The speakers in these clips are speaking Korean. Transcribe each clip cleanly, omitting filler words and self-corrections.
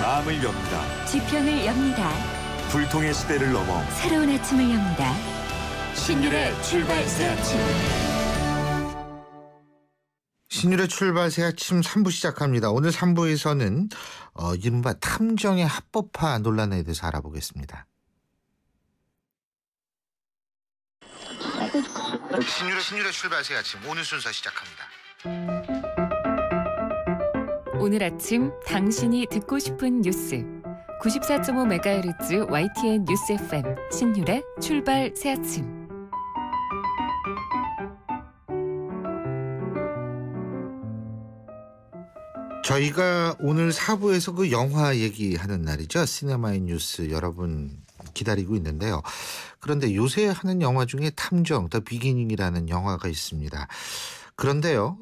마음을 엽니다. 지평을 엽니다. 불통의 시대를 넘어 새로운 아침을 엽니다. 신율의 출발 새 아침. 신율의 출발 새 아침 3부 시작합니다. 오늘 3부에서는 이른바 탐정의 합법화 논란에 대해서 알아보겠습니다. 신율의 출발 새 아침 오늘 순서 시작합니다. 오늘 아침 당신이 듣고 싶은 뉴스 94.5MHz YTN 뉴스 FM 신율의 출발 새 아침. 저희가 오늘 4부에서 그 영화 얘기하는 날이죠. 시네마인 뉴스 여러분 기다리고 있는데요. 그런데 요새 하는 영화 중에 탐정 더 비기닝이라는 영화가 있습니다. 그런데요,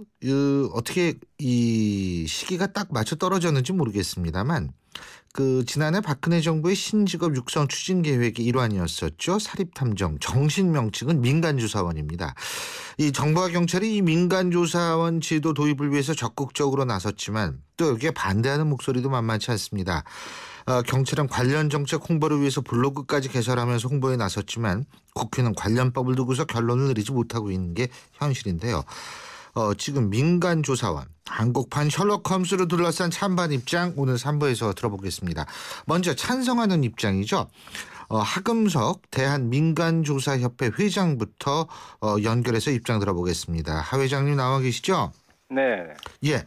어떻게 이 시기가 딱 맞춰 떨어졌는지 모르겠습니다만 지난해 박근혜 정부의 신직업 육성 추진 계획의 일환이었었죠. 사립탐정, 정신 명칭은 민간조사원입니다. 이 정부와 경찰이 이 민간조사원 제도 도입을 위해서 적극적으로 나섰지만 또 여기에 반대하는 목소리도 만만치 않습니다. 경찰은 관련 정책 홍보를 위해서 블로그까지 개설하면서 홍보에 나섰지만 국회는 관련법을 두고서 결론을 내리지 못하고 있는 게 현실인데요. 지금 민간조사원, 한국판 셜록 홈스를 둘러싼 찬반 입장 오늘 3부에서 들어보겠습니다. 먼저 찬성하는 입장이죠. 하금석 대한민간조사협회 회장부터 연결해서 입장 들어보겠습니다. 하 회장님 나와 계시죠? 네. 예.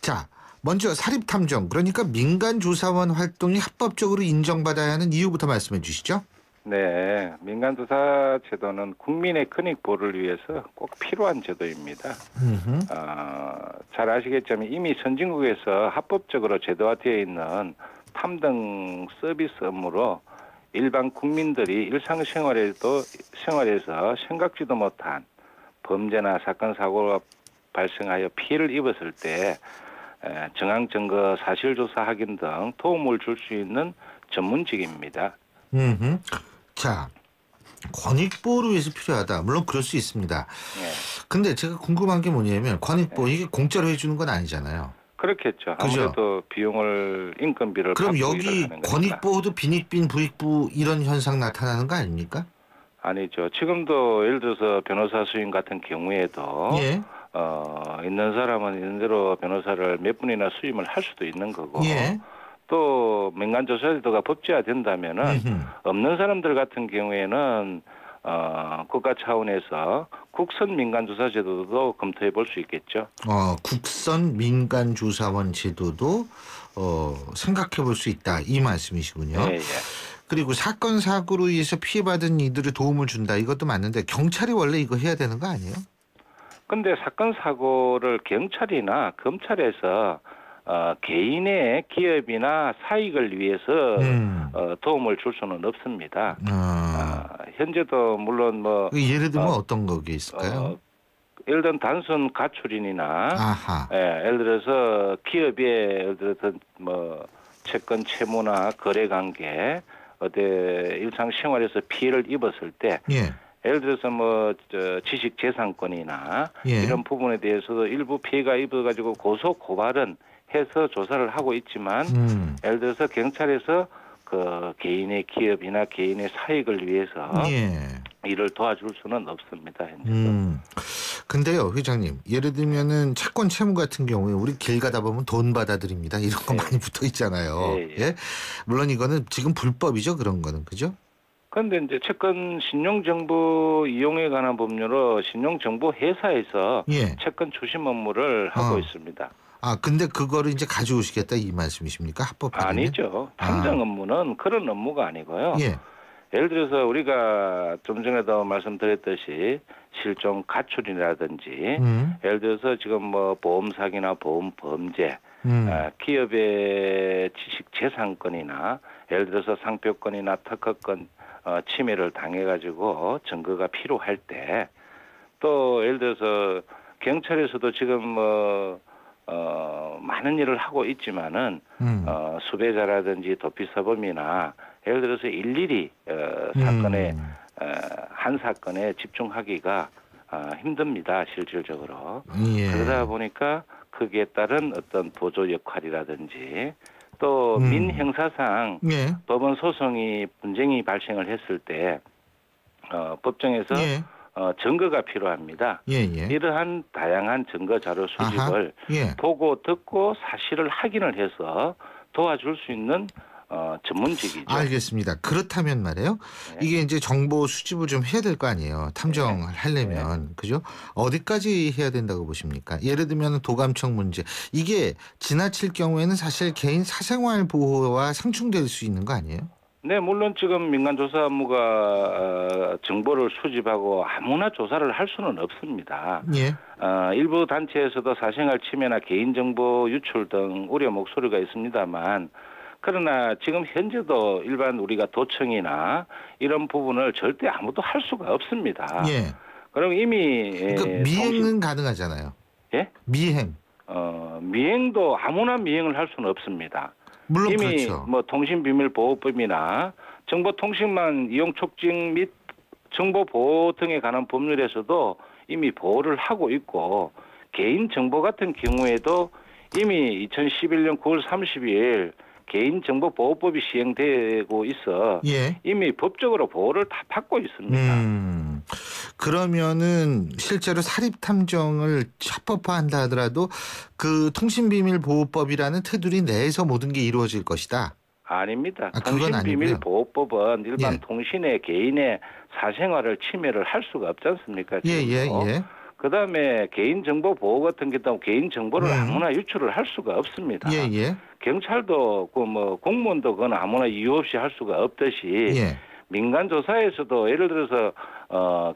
자, 먼저 사립탐정, 그러니까 민간조사원 활동이 합법적으로 인정받아야 하는 이유부터 말씀해 주시죠. 네. 민간조사 제도는 국민의 권익 보호를 위해서 꼭 필요한 제도입니다. 잘 아시겠지만 이미 선진국에서 합법적으로 제도화되어 있는 탐정 서비스 업무로 일반 국민들이 일상생활에서 생각지도 못한 범죄나 사건, 사고가 발생하여 피해를 입었을 때 정황 증거, 사실 조사 확인 등 도움을 줄 수 있는 전문직입니다. 자, 권익보호를 위해서 필요하다. 물론 그럴 수 있습니다. 네. 근데 제가 궁금한 게 뭐냐면 권익보호 이게 공짜로 해주는 건 아니잖아요. 그렇겠죠. 그죠? 아무래도 비용을 인건비를 그럼 받고 여기 일을 하는 거니까. 권익보호도 빈익빈 부익부 이런 현상 나타나는 거 아닙니까? 아니죠. 지금도 예를 들어서 변호사 수임 같은 경우에도 예. 있는 사람은 있는 대로 변호사를 몇 분이나 수임을 할 수도 있는 거고 예. 또 민간조사제도가 법제화된다면은 없는 사람들 같은 경우에는 국가 차원에서 국선 민간조사제도도 검토해 볼 수 있겠죠. 국선 민간조사원 제도도 생각해 볼 수 있다. 이 말씀이시군요. 예, 예. 그리고 사건 사고로 인해서 피해받은 이들의 도움을 준다. 이것도 맞는데 경찰이 원래 이거 해야 되는 거 아니에요? 근데 사건 사고를 경찰이나 검찰에서 개인의 기업이나 사익을 위해서 도움을 줄 수는 없습니다. 현재도 물론 예를 들면 어떤 거게 있을까요? 예를 들면 단순 가출인이나 아하. 예를 들어서 기업의 예를 들어서 채권 채무나 거래 관계 일상 생활에서 피해를 입었을 때 예. 예를 들어서 지식 재산권이나 예. 이런 부분에 대해서도 일부 피해가 입어가지고 고소 고발은 해서 조사를 하고 있지만 예를 들어서 경찰에서 개인의 기업이나 개인의 사익을 위해서 예. 이를 도와줄 수는 없습니다. 현재도. 근데요, 회장님, 예를 들면은 채권 채무 같은 경우에 우리 길 가다 보면 돈 받아들입니다. 이런 거 많이 붙어 있잖아요. 예? 물론 이거는 지금 불법이죠, 그런 거는, 그죠? 그런데 이제 채권 신용정보 이용에 관한 법률로 신용정보 회사에서 예. 채권 추심 업무를 하고 있습니다. 근데 그거를 이제 가져오시겠다 이 말씀이십니까? 합법화되면? 아니죠. 탐정 업무는 그런 업무가 아니고요. 예. 예를 들어서 우리가 좀 전에도 말씀드렸듯이 실종 가출이라든지 예를 들어서 지금 보험 사기나 보험 범죄, 기업의 지식 재산권이나 예를 들어서 상표권이나 특허권 침해를 당해가지고 증거가 필요할 때 또 예를 들어서 경찰에서도 지금 많은 일을 하고 있지만은 수배자라든지 도피사범이나 예를 들어서 일일이 한 사건에 집중하기가 힘듭니다. 실질적으로. 예. 그러다 보니까 거기에 따른 어떤 보조 역할이라든지 또 민형사상 예. 법원 소송이 분쟁이 발생을 했을 때 법정에서 예. 증거가 필요합니다. 예, 예. 이러한 다양한 증거 자료 수집을 예. 보고 듣고 사실을 확인을 해서 도와줄 수 있는 전문직이죠. 알겠습니다. 그렇다면 말이에요. 네. 이게 이제 정보 수집을 좀 해야 될 거 아니에요. 탐정을 하려면. 그죠? 어디까지 해야 된다고 보십니까? 예를 들면 도감청 문제. 이게 지나칠 경우에는 사실 개인 사생활 보호와 상충될 수 있는 거 아니에요? 네, 물론 지금 민간조사무가 정보를 수집하고 아무나 조사를 할 수는 없습니다. 예. 일부 단체에서도 사생활 침해나 개인정보 유출 등 우려 목소리가 있습니다만 그러나 지금 현재도 일반 우리가 도청이나 이런 부분을 절대 아무도 할 수가 없습니다. 예. 그럼 이미 그러니까 미행은 가능하잖아요. 예? 미행. 미행도 아무나 미행을 할 수는 없습니다. 물론 이미 그렇죠. 뭐 통신비밀보호법이나 정보통신망 이용 촉진 및 정보보호 등에 관한 법률에서도 이미 보호를 하고 있고 개인정보 같은 경우에도 이미 2011년 9월 30일 개인정보보호법이 시행되고 있어 예. 이미 법적으로 보호를 다 받고 있습니다. 그러면은 실제로 사립탐정을 합법화한다 하더라도 그 통신비밀보호법이라는 테두리 내에서 모든 게 이루어질 것이다. 아닙니다. 그건 아니고요. 통신비밀보호법은 일반 예. 통신의 개인의 사생활을 침해를 할 수가 없지 않습니까? 예, 예, 예. 그다음에 개인정보 보호 같은 경우 개인정보를 아무나 유출을 할 수가 없습니다. 예, 예. 경찰도 그 뭐 공무원도 그건 아무나 이유 없이 할 수가 없듯이 예. 민간조사에서도 예를 들어서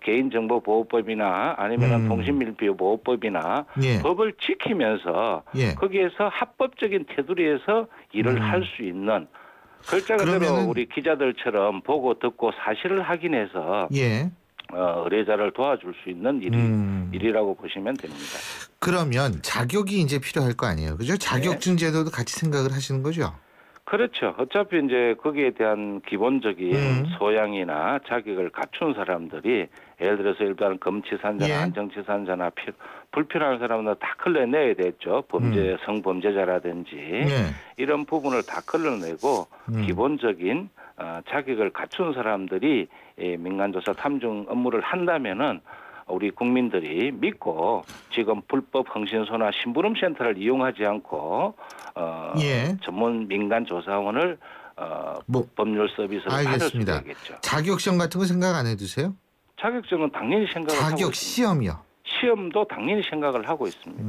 개인정보보호법이나 아니면 통신밀비보호법이나 예. 법을 지키면서 예. 거기에서 합법적인 테두리에서 일을 할 수 있는 글자 그대로 그러면은 우리 기자들처럼 보고 듣고 사실을 확인해서 예. 의뢰자를 도와줄 수 있는 일이라고 보시면 됩니다. 그러면 자격이 이제 필요할 거 아니에요. 그죠? 자격증 제도도 같이 생각을 하시는 거죠? 그렇죠. 어차피 이제 거기에 대한 기본적인 소양이나 자격을 갖춘 사람들이 예를 들어서 일반 검치산자나 예. 안정치산자나 불필요한 사람은 다 걸러내야 되죠. 성범죄자라든지 예. 이런 부분을 다 걸러내고 기본적인 자격을 갖춘 사람들이 민간조사 탐정 업무를 한다면은 우리 국민들이 믿고 지금 불법 흥신소나 심부름센터를 이용하지 않고 예. 전문 민간조사원을 법률 서비스를 받을 수 알겠습니다. 있겠죠. 자격시험 같은 거 생각 안 해두세요? 자격증은 당연히 생각을 하고 있습니다. 자격시험이요. 시험도 당연히 생각을 하고 있습니다.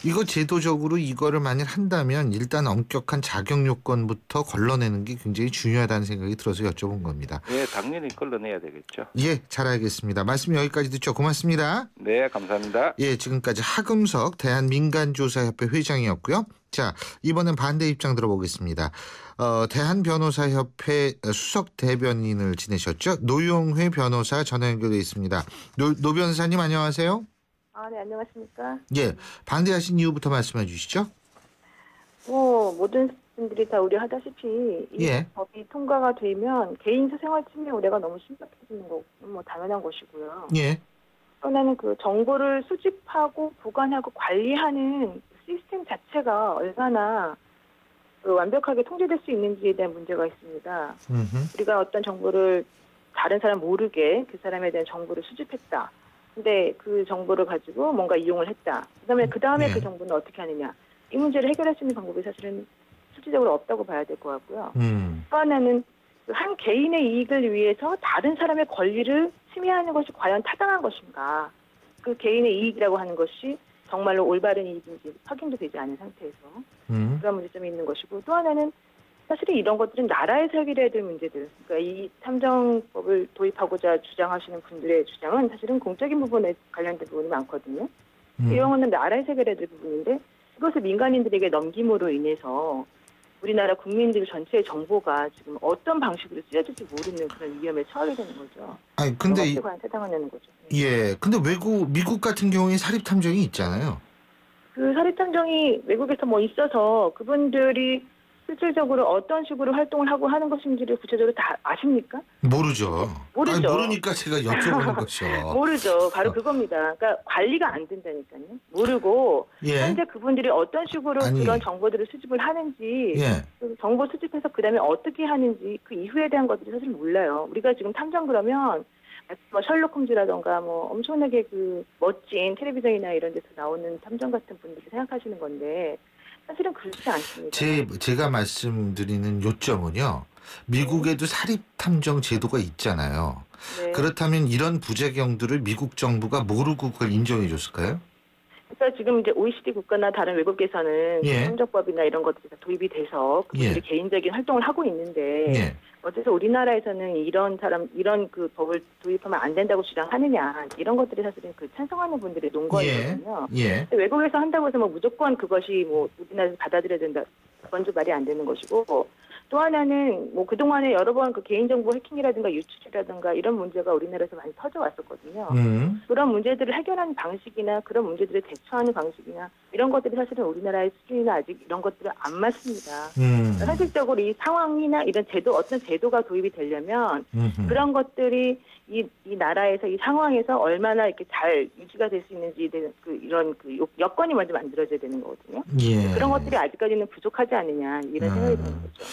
이거 제도적으로 이거를 만약 한다면 일단 엄격한 자격 요건부터 걸러내는 게 굉장히 중요하다는 생각이 들어서 여쭤본 겁니다. 예, 당연히 걸러내야 되겠죠. 예, 잘 알겠습니다. 말씀 여기까지 듣죠. 고맙습니다. 네, 감사합니다. 예, 지금까지 하금석 대한민간조사협회 회장이었고요. 자, 이번엔 반대 입장 들어보겠습니다. 대한변호사협회 수석 대변인을 지내셨죠? 노용회 변호사 전화 연결돼 있습니다. 노 변호사님 안녕하세요. 네, 안녕하십니까? 예, 반대하신 이유부터 말씀해 주시죠. 모든 분들이 다 우려하다시피 이 예. 법이 통과가 되면 개인 사생활 침해 우려가 너무 심각해지는 거 당연한 것이고요. 예. 그러나는 그 정보를 수집하고 보관하고 관리하는 시스템 자체가 얼마나 완벽하게 통제될 수 있는지에 대한 문제가 있습니다. 우리가 어떤 정보를 다른 사람 모르게 그 사람에 대한 정보를 수집했다. 근데 그 정보를 가지고 뭔가 이용을 했다. 그다음에 네. 그 정보는 어떻게 하느냐. 이 문제를 해결할 수 있는 방법이 사실은 실질적으로 없다고 봐야 될 것 같고요. 또 하나는 한 개인의 이익을 위해서 다른 사람의 권리를 침해하는 것이 과연 타당한 것인가. 그 개인의 이익이라고 하는 것이 정말로 올바른 이익인지 확인도 되지 않은 상태에서 그런 문제점이 있는 것이고, 또 하나는 사실은 이런 것들은 나라에서 해결해야 될 문제들. 그러니까 이 탐정법을 도입하고자 주장하시는 분들의 주장은 사실은 공적인 부분에 관련된 부분이 많거든요. 이런 거는 나라에서 해결해야 될 부분인데 이것을 민간인들에게 넘김으로 인해서 우리나라 국민들 전체의 정보가 지금 어떤 방식으로 쓰여질지 모르는 그런 위험에 처하게 되는 거죠. 아니 근데 과연 타당하냐는 거죠. 예, 근데 미국 같은 경우에 사립 탐정이 있잖아요. 그 사립탐정이 외국에서 있어서 그분들이 실질적으로 어떤 식으로 활동을 하고 하는 것인지를 구체적으로 다 아십니까? 모르죠. 모르죠. 아니, 모르니까 제가 여쭤보는 거죠. 모르죠. 바로 그겁니다. 그러니까 관리가 안 된다니까요. 모르고 예. 현재 그분들이 어떤 식으로 아니. 그런 정보들을 수집을 하는지 예. 그 정보 수집해서 그다음에 어떻게 하는지 그 이후에 대한 것들이 사실 몰라요. 우리가 지금 탐정 그러면 뭐 셜록 홈즈라던가 뭐 엄청나게 그 멋진 텔레비전이나 이런 데서 나오는 탐정 같은 분들이 생각하시는 건데 사실은 그렇지 않습니다. 제가 말씀드리는 요점은요. 미국에도 사립탐정 제도가 있잖아요. 네. 그렇다면 이런 부작용들을 미국 정부가 모르고 그걸 인정해 줬을까요? 그러니까 지금 이제 OECD 국가나 다른 외국에서는 예. 탐정법이나 이런 것들이 다 도입이 돼서 그분들이 예. 개인적인 활동을 하고 있는데 예. 어째서 우리나라에서는 이런 그 법을 도입하면 안 된다고 주장하느냐 이런 것들이 사실은 그 찬성하는 분들의 논거이거든요. 예. 외국에서 한다고 해서 뭐 무조건 그것이 뭐 우리나라에서 받아들여야 된다. 그건 좀 말이 안 되는 것이고 또 하나는 뭐 그동안에 여러 번 그 개인정보 해킹이라든가 유출이라든가 이런 문제가 우리나라에서 많이 터져왔었거든요. 그런 문제들을 해결하는 방식이나 그런 문제들을 대처하는 방식이나 이런 것들이 사실은 우리나라의 수준이나 아직 이런 것들은 안 맞습니다. 현실적으로 이 상황이나 이런 제도 어떤 제도가 도입이 되려면 그런 것들이 이 나라에서 이 상황에서 얼마나 이렇게 잘 유지가 될 수 있는지에 대한 이런 여건이 먼저 만들어져야 되는 거거든요. 예. 그런 것들이 아직까지는 부족하지 않느냐 이런 생각이 드는 거죠.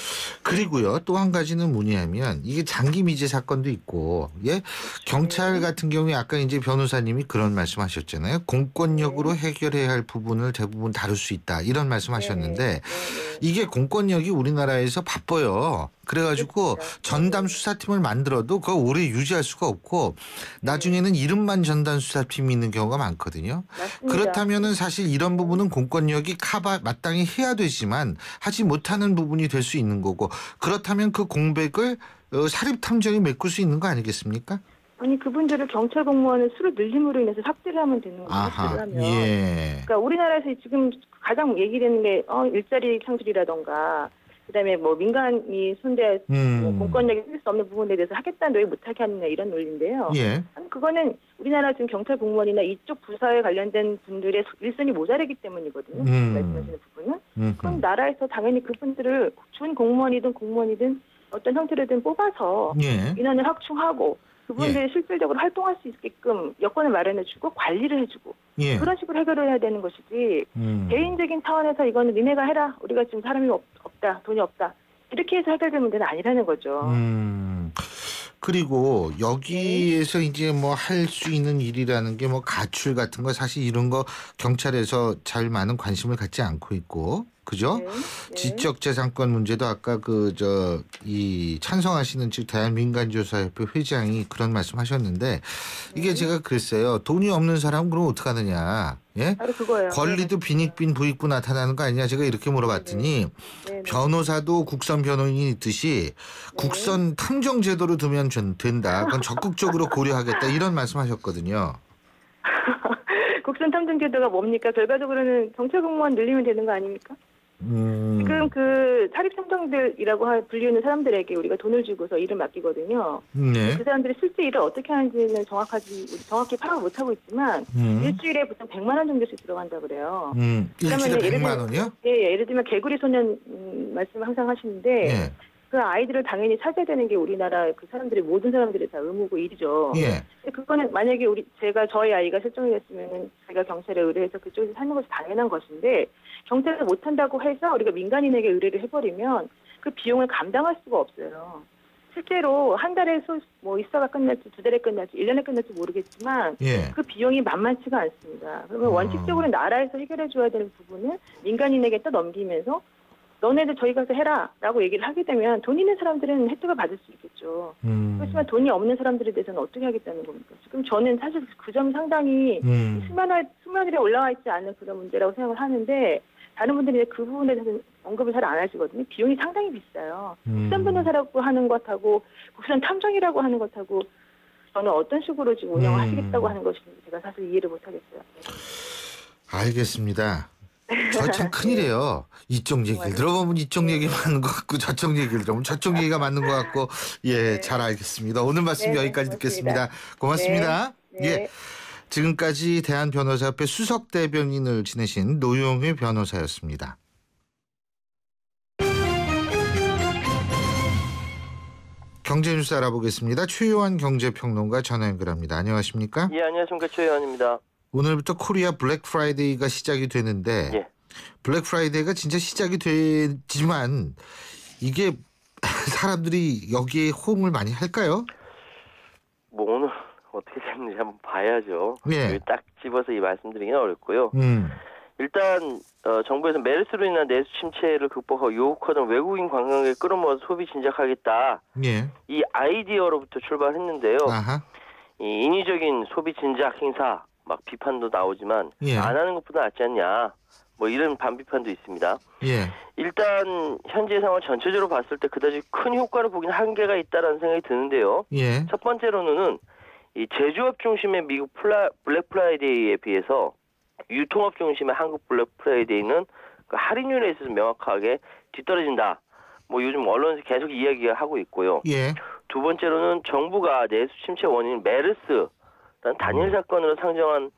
그리고요 또 한 가지는 뭐냐면 이게 장기 미제 사건도 있고 예 경찰 같은 경우에 아까 이제 변호사님이 그런 말씀하셨잖아요. 공권력으로 해결해야 할 부분을 대부분 다룰 수 있다 이런 말씀하셨는데 이게 공권력이 우리나라에서 바빠요. 그래가지고 그렇죠. 전담 수사팀을 만들어도 그걸 오래 유지할 수가 없고 나중에는 이름만 전담 수사팀이 있는 경우가 많거든요. 맞습니다. 그렇다면은 사실 이런 부분은 공권력이 마땅히 해야 되지만 하지 못하는 부분이 될 수 있는 거고 그렇다면 그 공백을 사립탐정이 메꿀 수 있는 거 아니겠습니까? 아니 그분들을 경찰 공무원을 수를 늘림으로 인해서 삭제를 하면 되는 거죠. 아하, 하면. 예. 그러니까 우리나라에서 지금 가장 얘기되는 게 일자리 창출이라던가 그다음에 뭐 민간이 손대 뭐 공권력이 쓸 수 없는 부분에 대해서 하겠다는 왜 못하게 하느냐 이런 논리인데요. 예. 아니, 그거는 우리나라 지금 경찰 공무원이나 이쪽 부서에 관련된 분들의 일선이 모자라기 때문이거든요. 말씀하시는 부분은. 그럼 나라에서 당연히 그분들을 준 공무원이든 어떤 형태로든 뽑아서 예. 인원을 확충하고 그분들이 실질적으로 활동할 수 있게끔 여건을 마련해주고 관리를 해주고 예. 그런 식으로 해결을 해야 되는 것이지 개인적인 차원에서 이거는 니네가 해라 우리가 지금 사람이 없다 돈이 없다 이렇게 해서 해결될 문제는 아니라는 거죠. 그리고 여기에서 이제 뭐 할 수 있는 일이라는 게 뭐 가출 같은 거 사실 이런 거 경찰에서 잘 많은 관심을 갖지 않고 있고 그죠? 네. 지적재산권 문제도 아까 이 찬성하시는 즉 대한민간조사협회 회장이 그런 말씀하셨는데 이게 제가 그랬어요. 돈이 없는 사람은 그럼 어떻게 하느냐? 예? 바로 그거예요. 권리도 빈익빈 부익부 나타나는 거 아니냐? 제가 이렇게 물어봤더니 네. 변호사도 국선 변호인이 있듯이 국선 탐정 제도로 두면 된다. 그건 적극적으로 고려하겠다. 이런 말씀하셨거든요. 국선 탐정 제도가 뭡니까? 결과적으로는 경찰 공무원 늘리면 되는 거 아닙니까? 지금 그 사립 탐정들이라고 불리는 사람들에게 우리가 돈을 주고서 일을 맡기거든요. 네. 그 사람들이 실제 일을 어떻게 하는지는 정확히 파악을 못하고 있지만 일주일에 보통 100만 원 정도씩 들어간다 그래요. 일주일에 100만 원이요? 예, 예를 들면 개구리 소년 말씀을 항상 하시는데 예. 그 아이들을 당연히 찾아야 되는 게 우리나라 그 사람들이 모든 사람들이 다 의무고 일이죠. 예. 그거는 만약에 저희 아이가 실종이 됐으면은 제가 경찰에 의뢰해서 그쪽에서 사는 것이 당연한 것인데 경찰에서 못한다고 해서 우리가 민간인에게 의뢰를 해버리면 그 비용을 감당할 수가 없어요. 실제로 한 달에 있어가 끝날지 2달에 끝날지 1년에 끝날지 모르겠지만 예. 그 비용이 만만치가 않습니다. 그러면 원칙적으로 나라에서 해결해 줘야 되는 부분을 민간인에게 떠넘기면서 너네들 저희 가서 해라 라고 얘기를 하게 되면 돈 있는 사람들은 혜택을 받을 수 있겠죠. 그렇지만 돈이 없는 사람들에 대해서는 어떻게 하겠다는 겁니까? 지금 저는 사실 그 점이 상당히 수면위에 올라와 있지 않은 그런 문제라고 생각을 하는데 다른 분들이 그 부분에 대해서는 언급을 잘 안 하시거든요. 비용이 상당히 비싸요. 국선 변호사라고 하는 것하고 국선 탐정이라고 하는 것하고 저는 어떤 식으로 지금 운영을 하시겠다고 하는 것인지 제가 사실 이해를 못 하겠어요. 알겠습니다. 저 참 큰일이에요. 이쪽 얘기를 들어보면 이쪽 얘기 맞는 것 같고 저쪽 얘기를 들어보면 저쪽 얘기가 맞는 것 같고 예, 잘 알겠습니다. 오늘 말씀 여기까지 듣겠습니다. 고맙습니다. 네. 예, 지금까지 대한변호사협회 수석대변인을 지내신 노영회 변호사였습니다. 경제 뉴스 알아보겠습니다. 최요한 경제평론가 전화 연결합니다. 안녕하십니까? 예, 안녕하십니까. 최요한입니다. 오늘부터 코리아 블랙 프라이데이가 시작이 되는데 예. 블랙 프라이데이가 진짜 시작이 되지만 이게 사람들이 여기에 호응을 많이 할까요? 뭐 오늘 어떻게 됐는지 한번 봐야죠. 예. 여기 딱 집어서 이 말씀드리기는 어렵고요. 일단 정부에서 메르스로 인한 내수 침체를 극복하고 유혹하던 외국인 관광객을 끌어모아서 소비 진작하겠다. 예. 이 아이디어로부터 출발했는데요. 아하. 이 인위적인 소비 진작 행사 막 비판도 나오지만 예. 안 하는 것보다 낫지 않냐. 뭐 이런 반비판도 있습니다. 예. 일단 현재 상황 전체적으로 봤을 때 그다지 큰 효과를 보기는 한계가 있다라는 생각이 드는데요. 예. 첫 번째로는 이 제조업 중심의 미국 블랙 프라이데이에 비해서 유통업 중심의 한국 블랙 프라이데이는 그 할인율에 있어서 명확하게 뒤떨어진다. 뭐 요즘 언론에서 계속 이야기가 하고 있고요. 예. 두 번째로는 정부가 내수 침체 원인 메르스라는 단일 사건으로 상정한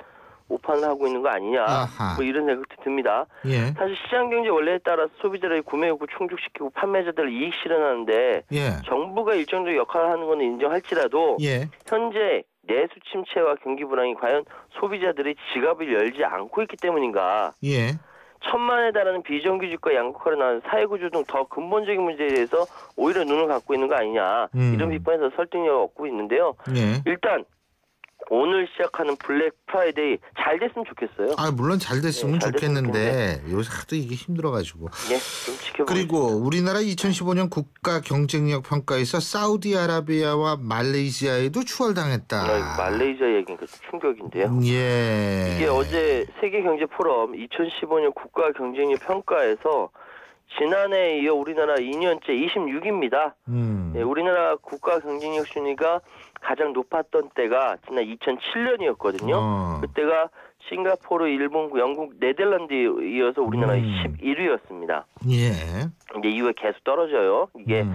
오판을 하고 있는 거 아니냐. 아하. 뭐 이런 생각도 듭니다. 예. 사실 시장 경제 원리에 따라서 소비자들의 구매 욕구 충족시키고 판매자들 이익 실현하는데 예. 정부가 일정적 역할을 하는 건 인정할지라도 예. 현재 내수 침체와 경기 불황이 과연 소비자들의 지갑을 열지 않고 있기 때문인가. 예. 1,000만에 달하는 비정규직과 양극화로 나온 사회구조 등 더 근본적인 문제에 대해서 오히려 눈을 갖고 있는 거 아니냐. 이런 비판에서 설득력을 얻고 있는데요. 예. 일단 오늘 시작하는 블랙 프라이데이 잘 됐으면 좋겠어요. 아, 물론 잘 됐으면 네, 잘 좋겠는데 요새 하도 이게 힘들어가지고. 예, 좀 지켜보겠습니다. 그리고 우리나라 2015년 국가 경쟁력 평가에서 사우디아라비아와 말레이시아에도 추월당했다. 말레이시아 얘기니까 충격인데요. 예. 이게 어제 세계경제포럼 2015년 국가 경쟁력 평가에서 지난해에 이어 우리나라 2년째 26위입니다. 예, 우리나라 국가 경쟁력 순위가 가장 높았던 때가 지난 2007년이었거든요. 그때가 싱가포르, 일본, 영국, 네덜란드에 이어서 우리나라 11위였습니다. 예. 이제 이후에 계속 떨어져요. 이게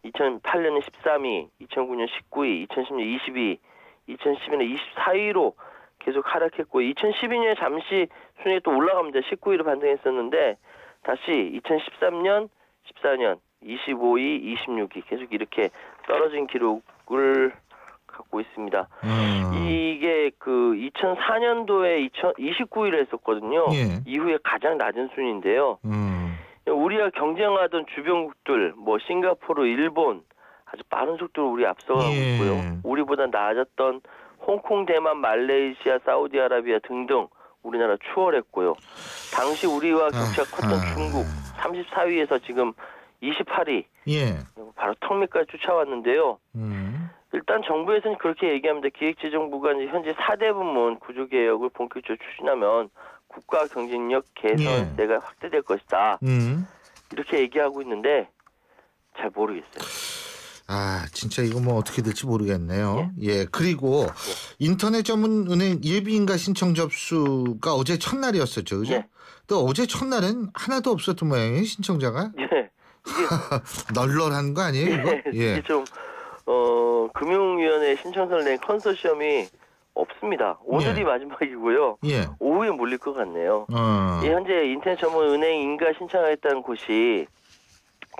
2008년에 13위, 2009년 19위, 2010년 20위, 2011년 24위로 계속 하락했고 2012년에 잠시 순위에 또 올라갑니다. 19위로 반등했었는데 다시 2013년, 14년 25위, 26위 계속 이렇게 떨어진 기록을 갖고 있습니다. 이게 그 2004년도에 29위를 했었거든요. 예. 이후에 가장 낮은 순위인데요. 우리가 경쟁하던 주변국들, 뭐 싱가포르, 일본 아주 빠른 속도로 우리 앞서가고 예. 있고요. 우리보다 나아졌던 홍콩, 대만, 말레이시아, 사우디아라비아 등등 우리나라 추월했고요. 당시 우리와 격차 컸던 중국 34위에서 지금 28위. 예. 바로 턱 밑까지 쫓아왔는데요. 일단 정부에서는 그렇게 얘기합니다. 기획재정부가 이제 현재 4대 부문 구조개혁을 본격적으로 추진하면 국가 경쟁력 개선세가 확대될 것이다. 이렇게 얘기하고 있는데 잘 모르겠어요. 아, 진짜 이거 뭐 어떻게 될지 모르겠네요. 예. 그리고 인터넷 전문 은행 예비인가 신청 접수가 어제 첫날이었었죠. 그죠? 예. 또 어제 첫날은 하나도 없었던 모양이에요, 신청자가? 예. 널널한 거 아니에요, 이거? 예. 이게 좀 금융위원회 신청서를 낸 컨소시엄이 없습니다. 오늘이 마지막이고요. 예. 오후에 몰릴 것 같네요. 현재 인터넷 전문 은행 인가 신청하겠다는 곳이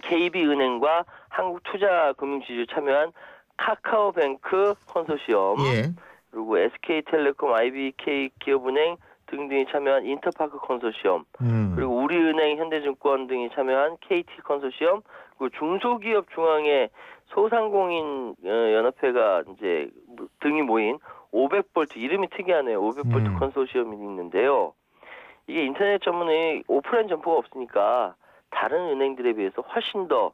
KB은행과 한국투자금융지주 참여한 카카오뱅크 컨소시엄, 그리고 SK텔레콤, IBK 기업은행 등등이 참여한 인터파크 컨소시엄, 그리고 우리은행, 현대증권 등이 참여한 KT 컨소시엄, 그리고 중소기업 중앙회 소상공인 연합회가 이제 등이 모인 500볼트, 이름이 특이하네요. 500볼트 컨소시엄이 있는데요. 이게 인터넷 전문의 오프라인 점포가 없으니까 다른 은행들에 비해서 훨씬 더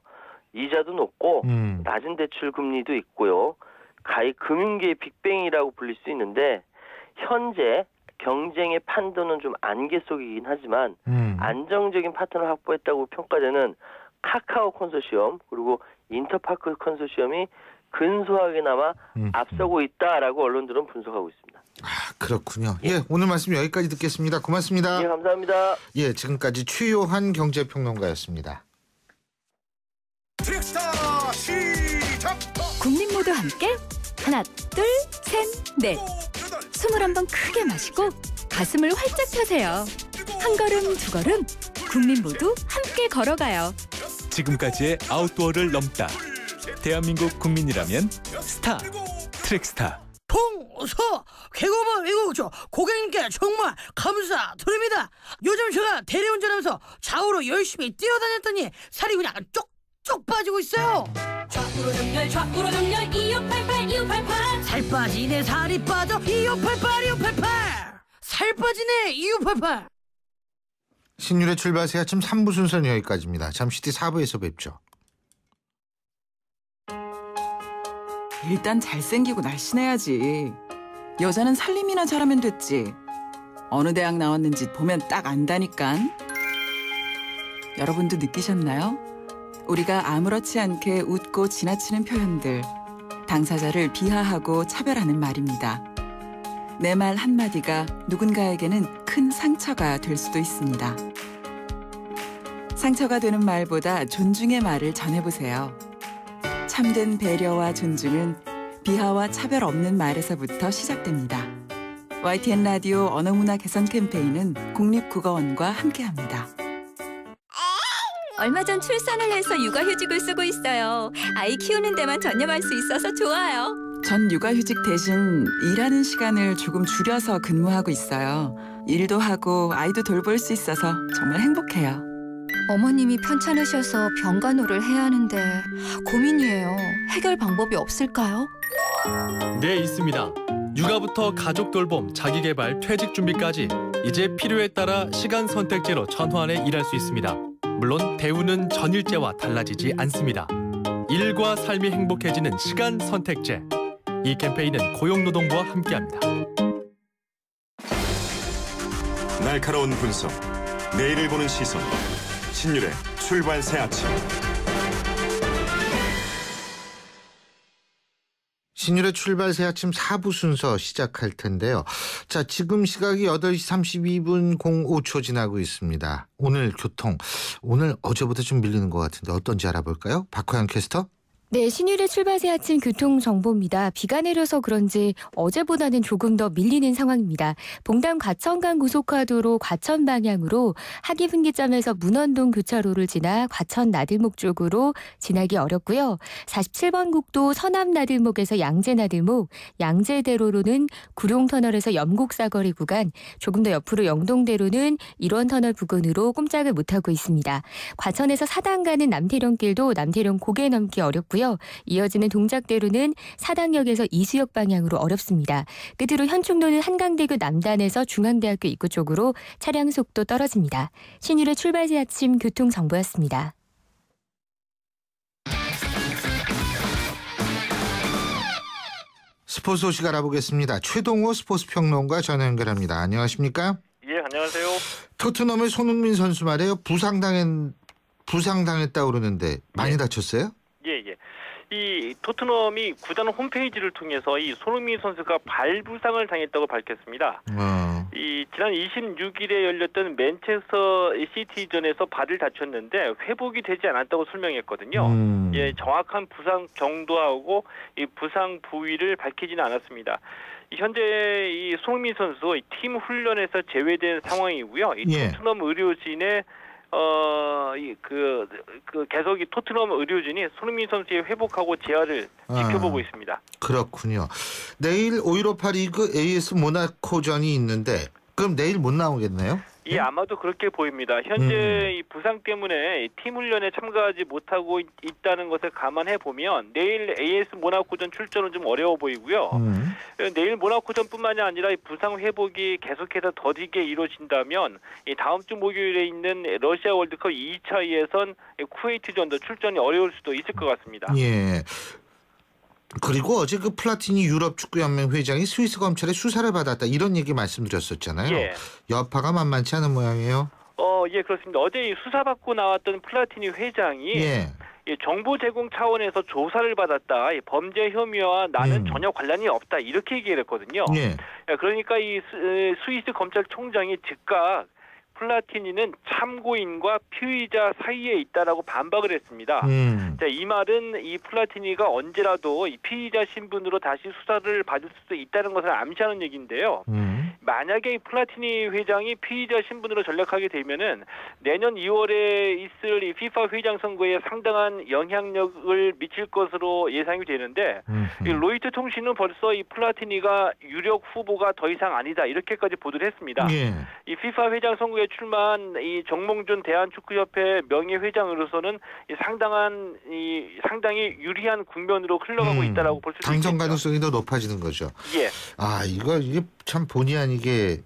이자도 높고 낮은 대출 금리도 있고요. 가히 금융계의 빅뱅이라고 불릴 수 있는데 현재 경쟁의 판도는 좀 안개 속이긴 하지만 안정적인 파트너를 확보했다고 평가되는 카카오 컨소시엄 그리고 인터파크 컨소시엄이 근소하게나마 앞서고 있다라고 언론들은 분석하고 있습니다. 아, 그렇군요. 예, 오늘 말씀 여기까지 듣겠습니다. 고맙습니다. 예, 감사합니다. 예, 지금까지 최요한 경제평론가였습니다. 국민 모두 함께 하나, 둘, 셋, 넷. 숨을 한번 크게 마시고 가슴을 활짝 펴세요. 한 걸음, 두 걸음, 국민 모두 함께 걸어가요. 지금까지의 아웃도어를 넘다. 대한민국 국민이라면 스타, 트랙스타. 봉서 개고만 외국죠. 고객님께 정말 감사드립니다. 요즘 제가 대리운전하면서 좌우로 열심히 뛰어다녔더니 살이 그냥 쪽쪽 빠지고 있어요. 좌우로 정렬 2588 살 빠지네 살이 빠져 2588 살 빠지네 2588. 신율의 출발 새 아침 3부 순서는 여기까지입니다. 잠시 뒤 4부에서 뵙죠. 일단 잘생기고 날씬해야지. 여자는 살림이나 잘하면 됐지. 어느 대학 나왔는지 보면 딱 안다니깐. 여러분도 느끼셨나요? 우리가 아무렇지 않게 웃고 지나치는 표현들, 당사자를 비하하고 차별하는 말입니다. 내 말 한마디가 누군가에게는 큰 상처가 될 수도 있습니다. 상처가 되는 말보다 존중의 말을 전해보세요. 참된 배려와 존중은 비하와 차별 없는 말에서부터 시작됩니다. YTN 라디오 언어문화 개선 캠페인은 국립국어원과 함께합니다. 얼마 전 출산을 해서 육아휴직을 쓰고 있어요. 아이 키우는 데만 전념할 수 있어서 좋아요. 전 육아휴직 대신 일하는 시간을 조금 줄여서 근무하고 있어요. 일도 하고 아이도 돌볼 수 있어서 정말 행복해요. 어머님이 편찮으셔서 병간호를 해야 하는데 고민이에요. 해결 방법이 없을까요? 네, 있습니다. 육아부터 가족 돌봄, 자기개발, 퇴직 준비까지 이제 필요에 따라 시간 선택제로 전환해 일할 수 있습니다. 물론 대우는 전일제와 달라지지 않습니다. 일과 삶이 행복해지는 시간 선택제. 이 캠페인은 고용노동부와 함께합니다. 날카로운 분석, 내일을 보는 시선. 신율의 출발 새 아침. 신율의 출발 새 아침 4부 순서 시작할 텐데요. 자, 지금 시각이 8시 32분 05초 지나고 있습니다. 오늘 교통, 오늘 어제보다 좀 밀리는 것 같은데 어떤지 알아볼까요? 박화영 캐스터. 네, 신율의 출발 새 아침 교통정보입니다. 비가 내려서 그런지 어제보다는 조금 더 밀리는 상황입니다. 봉담 과천간 고속화도로 과천 방향으로 하기분기점에서 문원동 교차로를 지나 과천 나들목 쪽으로 지나기 어렵고요. 47번 국도 서남 나들목에서 양재 나들목, 양재대로로는 구룡터널에서 염곡사거리 구간, 조금 더 옆으로 영동대로는 일원터널 부근으로 꼼짝을 못하고 있습니다. 과천에서 사당 가는 남태령길도 남태령 고개 넘기 어렵고요. 이어지는 동작대로는 사당역에서 이수역 방향으로 어렵습니다. 끝으로 현충로는 한강대교 남단에서 중앙대학교 입구 쪽으로 차량 속도 떨어집니다. 신율의 출발 새 아침 교통정보였습니다. 스포츠 소식 알아보겠습니다. 최동호 스포츠평론가 전화 연결합니다. 안녕하십니까? 예, 안녕하세요. 토트넘의 손흥민 선수 말이에요. 부상당했다고 그러는데 많이 다쳤어요? 예. 이 토트넘이 구단 홈페이지를 통해서 이 손흥민 선수가 발 부상을 당했다고 밝혔습니다. 이 지난 26일에 열렸던 맨체스터 시티전에서 발을 다쳤는데 회복이 되지 않았다고 설명했거든요. 예, 정확한 부상 정도하고 이 부상 부위를 밝히지는 않았습니다. 현재 이 손흥민 선수 팀 훈련에서 제외된 상황이고요. 이 토트넘 의료진의 계속 이 토트넘 의료진이 손흥민 선수의 회복하고 재활을 지켜보고 있습니다. 그렇군요. 내일 5.18 리그 AS 모나코전이 있는데 그럼 내일 못 나오겠네요? 예, 아마도 그렇게 보입니다. 현재 이 부상 때문에 팀 훈련에 참가하지 못하고 있다는 것을 감안해 보면 내일 AS 모나코전 출전은 좀 어려워 보이고요. 내일 모나코전뿐만이 아니라 이 부상 회복이 계속해서 더디게 이루어진다면 이 다음 주 목요일에 있는 러시아 월드컵 2차 예선 쿠웨이트전도 출전이 어려울 수도 있을 것 같습니다. 예. 그리고 어제 그 플라티니 유럽 축구연맹 회장이 스위스 검찰의 수사를 받았다 이런 얘기 말씀드렸었잖아요. 예. 여파가 만만치 않은 모양이에요. 예, 그렇습니다. 어제 수사받고 나왔던 플라티니 회장이 정보 제공 차원에서 조사를 받았다. 범죄 혐의와 나는 전혀 관련이 없다. 이렇게 얘기를 했거든요. 그러니까 이 스위스 검찰총장이 즉각 플라티니는 참고인과 피의자 사이에 있다라고 반박을 했습니다. 자, 이 말은 이 플라티니가 언제라도 이 피의자 신분으로 다시 수사를 받을 수도 있다는 것을 암시하는 얘기인데요. 만약에 이 플라티니 회장이 피의자 신분으로 전락하게 되면은 내년 2월에 있을 이 FIFA 회장 선거에 상당한 영향력을 미칠 것으로 예상이 되는데 이 로이터 통신은 벌써 이 플라티니가 유력 후보가 더 이상 아니다 이렇게까지 보도를 했습니다. 예. 이 FIFA 회장 선거에 출마한 이 정몽준 대한축구협회 명예회장으로서는 상당히 유리한 국면으로 흘러가고 있다라고 볼 수 있겠죠. 당선 가능성이 더 높아지는 거죠. 예. 이게 참 본의 아니게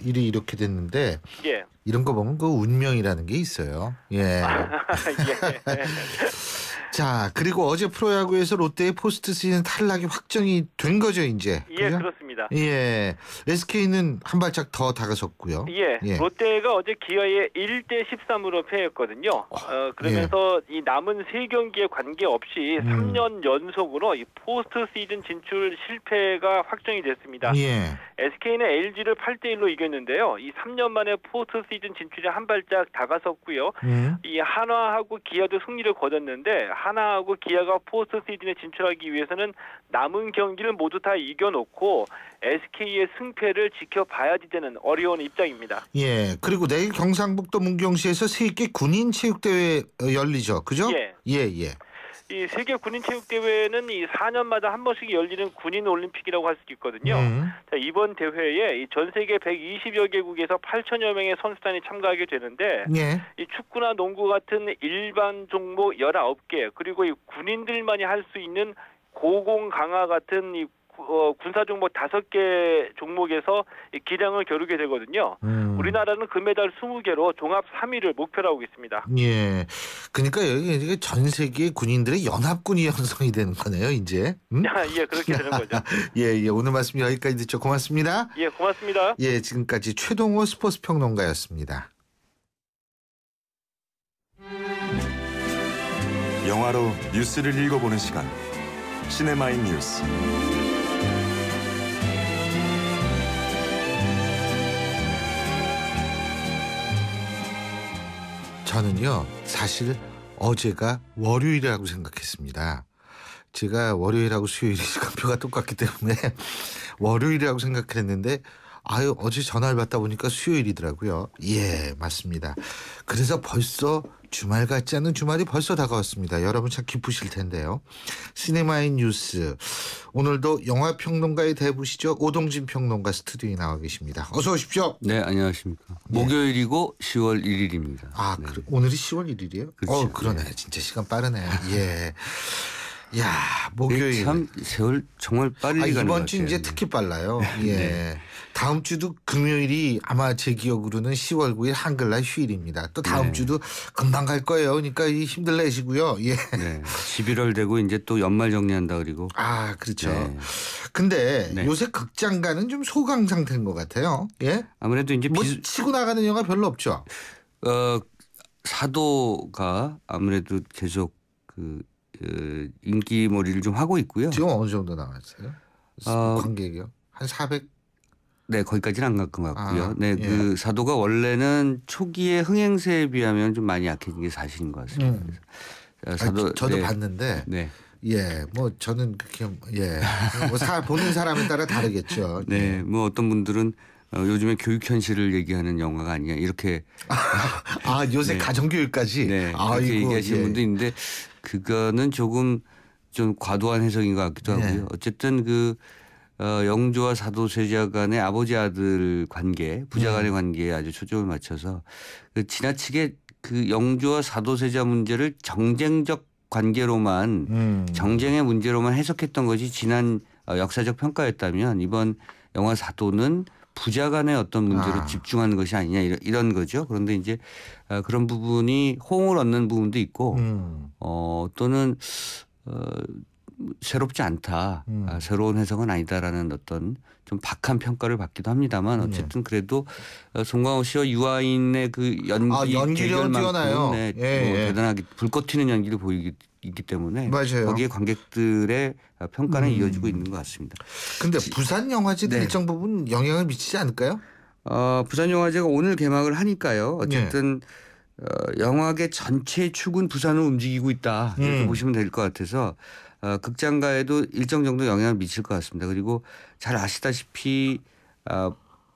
일이 이렇게 됐는데 예. 이런 거 보면 그 운명이라는 게 있어요. 예. 예. 자, 그리고 어제 프로야구에서 롯데의 포스트 시즌 탈락이 확정이 된 거죠, 이제. 예, 그죠? 그렇습니다. 예. SK는 한 발짝 더 다가섰고요. 예. 롯데가 어제 기아에 1대 13으로 패했거든요. 그러면서 이 남은 3경기에 관계없이 3년 연속으로 이 포스트 시즌 진출 실패가 확정이 됐습니다. 예. SK는 LG를 8대 1로 이겼는데요. 이 3년 만에 포스트 시즌 진출에 한 발짝 다가섰고요. 이 한화하고 기아도 승리를 거뒀는데 하나하고 기아가 포스트 시즌에 진출하기 위해서는 남은 경기를 모두 다 이겨놓고 SK의 승패를 지켜봐야지 되는 어려운 입장입니다. 예. 그리고 내일 경상북도 문경시에서 세계 군인 체육대회 열리죠. 그죠? 예. 예. 이 세계 군인 체육대회는 이 4년마다 한 번씩 열리는 군인 올림픽이라고 할 수 있거든요. 자, 이번 대회에 전 세계 120여 개국에서 8천여 명의 선수단이 참가하게 되는데 예. 이 축구나 농구 같은 일반 종목 19개 그리고 이 군인들만이 할 수 있는 고공 강화 같은 이 군사 종목 5개 종목에서 기량을 겨루게 되거든요. 우리나라는 금메달 20개로 종합 3위를 목표로 하고 있습니다. 예. 그러니까 여기 전 세계 군인들의 연합군이 형성이 되는 거네요, 이제. 예, 그렇게 되는 거죠. 예. 오늘 말씀 여기까지 듣죠. 고맙습니다. 예, 고맙습니다. 예, 지금까지 최동호 스포츠 평론가였습니다. 영화로 뉴스를 읽어보는 시간. 시네마인 뉴스. 저는요, 사실 어제가 월요일이라고 생각했습니다. 제가 월요일하고 수요일이 시간표가 똑같기 때문에 월요일이라고 생각했는데 어제 전화를 받다 보니까 수요일이더라고요. 예, 맞습니다. 그래서 벌써 주말 같지 않은 주말이 벌써 다가왔습니다. 여러분 참 기쁘실 텐데요. 시네마인 뉴스. 오늘도 영화평론가의 대부시죠. 오동진 평론가 스튜디오에 나와 계십니다. 어서 오십시오. 네, 안녕하십니까. 목요일이고 10월 1일입니다. 네. 오늘이 10월 1일이에요? 그렇죠. 그러네. 네. 진짜 시간 빠르네. 예. 야, 목요일. 참 세월 정말 빨리 가는 것 같아요. 이번 주 이제 특히 빨라요. 예. 네. 다음 주도 금요일이 아마 제 기억으로는 10월 9일 한글날 휴일입니다. 또 다음 주도 금방 갈 거예요. 그러니까 힘들 내시고요. 예. 네. 11월 되고 이제 또 연말 정리한다 그리고. 그렇죠. 네. 근데 요새 극장가는 좀 소강 상태인 것 같아요. 예. 아무래도 이제 치고 나가는 영화 별로 없죠. 사도가 아무래도 계속 인기몰이를 좀 하고 있고요. 지금 어느 정도 나왔어요? 관객이요? 한 400? 네, 거기까지는 안 갈 것 같고요. 그 사도가 원래는 초기에 흥행세에 비하면 좀 많이 약해진 게 사실인 것 같습니다. 저도 봤는데. 네. 예, 저는 그렇게 보는 사람에 따라 다르겠죠. 네, 어떤 분들은 요즘에 교육 현실을 얘기하는 영화가 아니냐 이렇게. 요새 가정교육까지. 네, 그렇게 얘기하시는 분도 있는데 그거는 조금 좀 과도한 해석인 것 같기도 하고요. 어쨌든 영조와 사도세자 간의 아버지 아들 관계, 부자 간의 관계에 아주 초점을 맞춰서 지나치게 영조와 사도세자 문제를 정쟁적 관계로만 정쟁의 문제로만 해석했던 것이 지난 역사적 평가였다면 이번 영화 사도는 부자 간의 어떤 문제로 집중하는 것이 아니냐 이런 거죠. 그런데 이제 그런 부분이 호응을 얻는 부분도 있고 또는 새롭지 않다. 새로운 해석은 아니다라는 어떤 좀 박한 평가를 받기도 합니다만 어쨌든 그래도 송강호 씨와 유아인의 연기력은 뛰어나요. 대단하게 불꽃 튀는 연기를 보이기 때문에 맞아요. 거기에 관객들의 평가는 이어지고 있는 것 같습니다. 그런데 부산 영화제도 일정 부분 영향을 미치지 않을까요? 부산 영화제가 오늘 개막을 하니까요. 어쨌든 영화계 전체의 축은 부산을 움직이고 있다. 이렇게 보시면 될 것 같아서 극장가에도 일정 정도 영향을 미칠 것 같습니다. 그리고 잘 아시다시피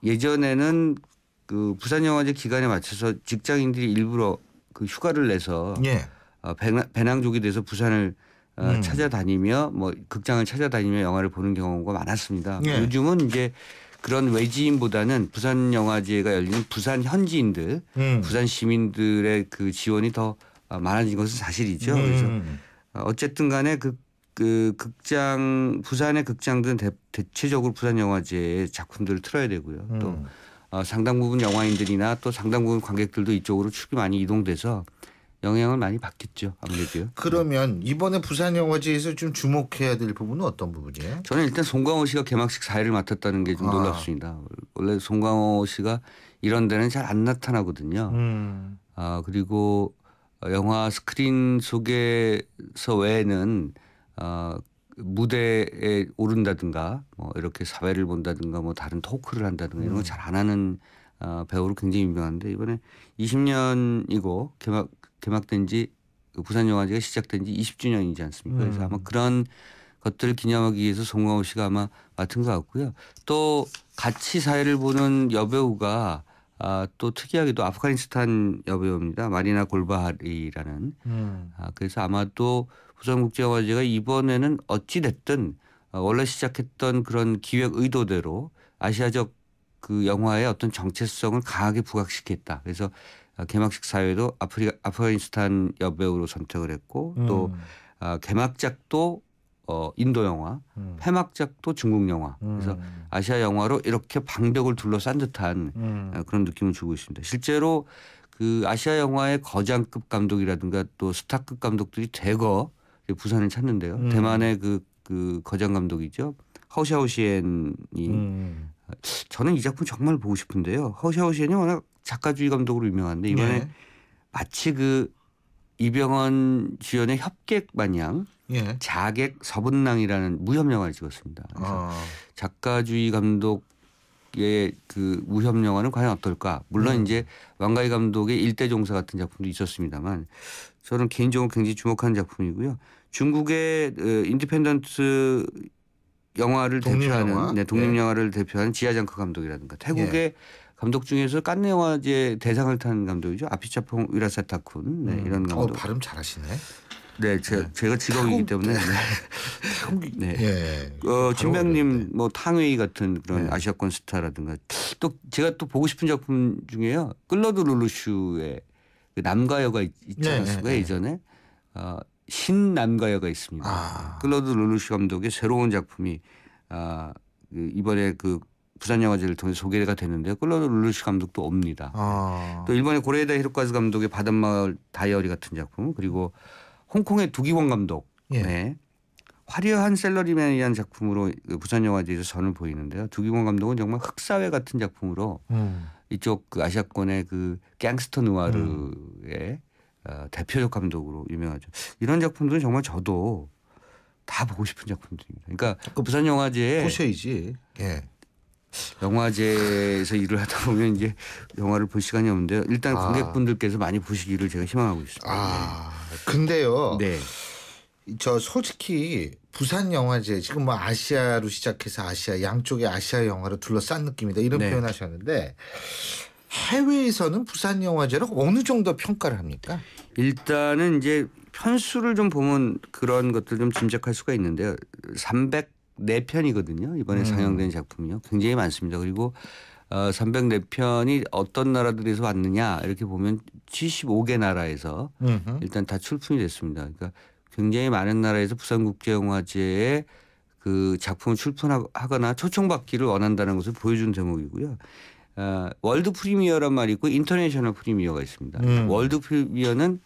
예전에는 그 부산영화제 기간에 맞춰서 직장인들이 일부러 그 휴가를 내서 예. 배낭족이 돼서 부산을 찾아다니며 뭐 극장을 찾아다니며 영화를 보는 경우가 많았습니다. 예. 요즘은 이제 그런 외지인보다는 부산영화제가 열리는 부산 현지인들, 부산 시민들의 그 지원이 더 많아진 것은 사실이죠. 그래서 어쨌든 간에 그 극장 부산의 극장들은 대체적으로 부산영화제의 작품들을 틀어야 되고요. 또 상당 부분 영화인들이나 또 상당 부분 관객들도 이쪽으로 축이 많이 이동돼서 영향을 많이 받겠죠. 아무래도요. 그러면 이번에 부산영화제에서 좀 주목해야 될 부분은 어떤 부분이에요? 저는 일단 송강호 씨가 개막식 사회를 맡았다는 게 좀 놀랍습니다. 원래 송강호 씨가 이런 데는 잘 안 나타나거든요. 그리고 영화 스크린 속에서 외에는 무대에 오른다든가 뭐 이렇게 사회를 본다든가 뭐 다른 토크를 한다든가 이런 거 잘 안 하는 배우로 굉장히 유명한데 이번에 20년이고 개막된 지 부산영화제가 시작된 지 20주년이지 않습니까? 그래서 아마 그런 것들을 기념하기 위해서 송강호 씨가 아마 맡은 것 같고요. 또 같이 사회를 보는 여배우가 또 특이하게도 아프가니스탄 여배우입니다. 마리나 골바하리라는. 그래서 아마도 부산국제영화제가 이번에는 어찌 됐든 원래 시작했던 그런 기획 의도대로 아시아적 그 영화의 어떤 정체성을 강하게 부각시켰다. 그래서 개막식 사회도 아프가니스탄 여배우로 선택을 했고 또 개막작도 인도 영화, 폐막작도 중국 영화. 그래서 아시아 영화로 이렇게 방벽을 둘러싼 듯한 그런 느낌을 주고 있습니다. 실제로 그 아시아 영화의 거장급 감독이라든가 또 스타급 감독들이 대거 부산을 찾는데요. 대만의 그 거장 감독이죠. 허샤오시엔이 저는 이 작품 정말 보고 싶은데요. 허샤오시엔이 워낙 작가주의 감독으로 유명한데 이번에 네. 마치 그 이병헌 주연의 협객 마냥 예. 자객 서분랑이라는 무협 영화를 찍었습니다. 그래서 작가주의 감독의 그 무협 영화는 과연 어떨까? 물론 이제 왕가희 감독의 일대종사 같은 작품도 있었습니다만 저는 개인적으로 굉장히 주목하는 작품이고요. 중국의 인디펜던트 영화를 대표하는 독립영화를 대표하는 지아장크 감독이라든가 태국의 감독 중에서 칸네 영화제 대상을 탄 감독이죠. 아피차퐁 위라사타쿤 이런 감독. 발음 잘하시네. 네, 제가 직업이기 때문에. 네. 예. 진명님 뭐 탕웨이 같은 그런 아시아권 스타라든가 또 제가 또 보고 싶은 작품 중에요. 클로드 룰루슈의 그 남가여가 있지 않았습니까? 예전에 신남가여가 있습니다. 클로드 룰루슈 감독의 새로운 작품이 이번에 그 부산영화제를 통해 소개가 되는데요. 클로드 룰루슈 감독도 옵니다. 또 일본의 고레에다 히로카즈 감독의 바닷마을 다이어리 같은 작품 그리고 홍콩의 두기권 감독 화려한 샐러리맨이라는 작품으로 부산영화제에서 선을 보이는데요. 두기권 감독은 정말 흑사회 같은 작품으로 이쪽 그 아시아권의 그 갱스터 누아르의 대표적 감독으로 유명하죠. 이런 작품들은 정말 저도 다 보고 싶은 작품들입니다. 그러니까 부산영화제에 보셔야지. 예. 영화제에서 일을 하다 보면 이제 영화를 볼 시간이 없는데요. 일단 관객분들께서 많이 보시기를 제가 희망하고 있습니다. 근데요. 네. 저 솔직히 부산영화제 지금 뭐 아시아로 시작해서 아시아 양쪽의 아시아 영화로 둘러싼 느낌이다 이런 표현하셨는데 해외에서는 부산영화제를 어느 정도 평가를 합니까? 일단은 이제 편수를 좀 보면 그런 것들 좀 짐작할 수가 있는데요. 304편이거든요. 이번에 상영된 작품이요. 굉장히 많습니다. 그리고 304편이 어떤 나라들에서 왔느냐 이렇게 보면 75개 나라에서 일단 다 출품이 됐습니다. 그러니까 굉장히 많은 나라에서 부산국제영화제에 그 작품을 출품하거나 초청받기를 원한다는 것을 보여준 대목이고요. 월드 프리미어란 말이 있고 인터내셔널 프리미어가 있습니다. 월드 프리미어는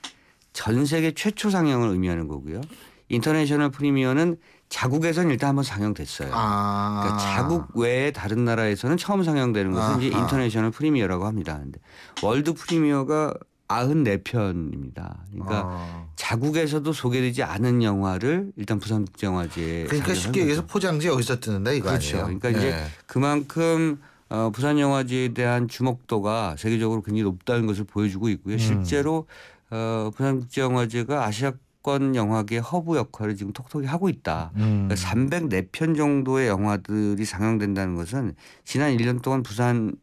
전 세계 최초 상영을 의미하는 거고요. 인터내셔널 프리미어는 자국에서는 일단 한번 상영됐어요. 그러니까 자국 외에 다른 나라에서는 처음 상영되는 것은 이제 인터내셔널 프리미어라고 합니다. 근데 월드 프리미어가 94편입니다. 그러니까 자국에서도 소개되지 않은 영화를 일단 부산국제영화제에 그러니까 쉽게 얘기해서 포장지 여기서 뜨는다 이거 그렇죠. 아니에요? 그러니까 이제 그만큼 부산영화제에 대한 주목도가 세계적으로 굉장히 높다는 것을 보여주고 있고요. 실제로 부산국제영화제가 수도권 영화계 허브 역할을 지금 톡톡히 하고 있다. 그러니까 304편 정도의 영화들이 상영된다는 것은 지난 1년 동안 부산을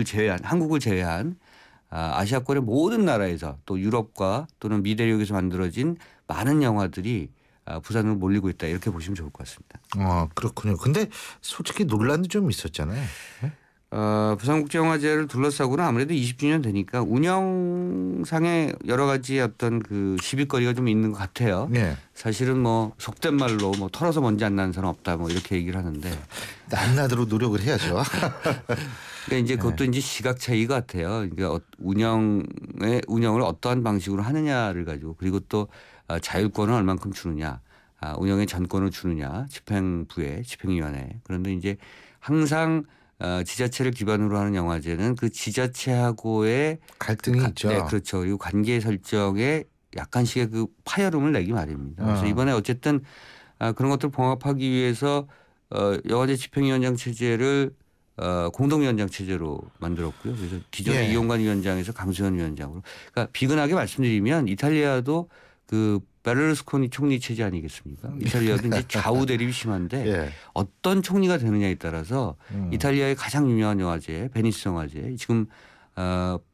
제외한 한국을 제외한 아시아권의 모든 나라에서 또 유럽과 또는 미대륙에서 만들어진 많은 영화들이 부산으로 몰리고 있다 이렇게 보시면 좋을 것 같습니다. 그렇군요. 근데 솔직히 논란도 좀 있었잖아요. 네? 부산국제영화제를 둘러싸고는 아무래도 20주년 되니까 운영상의 여러 가지 어떤 그 시비거리가 좀 있는 것 같아요. 네. 사실은 뭐 속된 말로 뭐 털어서 먼지 안 나는 사람 없다 뭐 이렇게 얘기를 하는데 안 나도록 노력을 해야죠. 그러니까 이제 그것도 이제 시각 차이 같아요. 그러니까 운영을 어떠한 방식으로 하느냐를 가지고 그리고 또 자율권을 얼만큼 주느냐, 운영의 전권을 주느냐, 집행부에 집행위원회. 그런데 이제 항상 지자체를 기반으로 하는 영화제는 그 지자체하고의 갈등이 있죠. 네, 그렇죠. 그리고 관계 설정에 약간씩의 그 파열음을 내기 마련입니다. 그래서 이번에 어쨌든 그런 것들을 봉합하기 위해서 영화제 집행위원장 체제를 공동위원장 체제로 만들었고요. 그래서 기존의 이용관 위원장에서 강수현 위원장으로. 그러니까 비근하게 말씀드리면 이탈리아도 그 베를루스코니 총리 체제 아니겠습니까? 이탈리아도 이제 좌우 대립이 심한데 어떤 총리가 되느냐에 따라서 이탈리아의 가장 유명한 영화제 베니스 영화제 지금